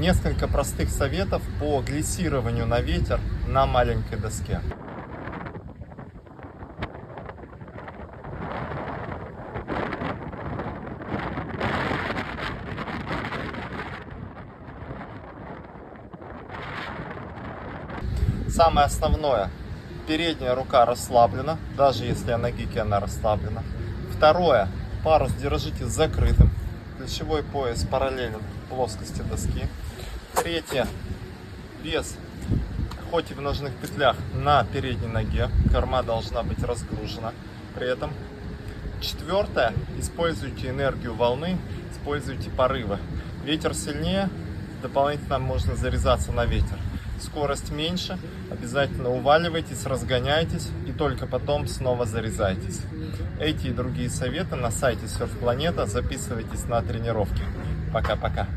Несколько простых советов по глиссированию на ветер на маленькой доске. Самое основное, передняя рука расслаблена, даже если на гике она расслаблена. Второе, парус держите закрытым, плечевой пояс параллелен плоскости доски. Третье, вес, хоть и в ножных петлях, на передней ноге, корма должна быть разгружена при этом. Четвертое, используйте энергию волны, используйте порывы. Ветер сильнее, дополнительно можно зарезаться на ветер. Скорость меньше, обязательно уваливайтесь, разгоняйтесь и только потом снова зарезайтесь. Эти и другие советы на сайте Surf Planeta. Записывайтесь на тренировки. Пока-пока.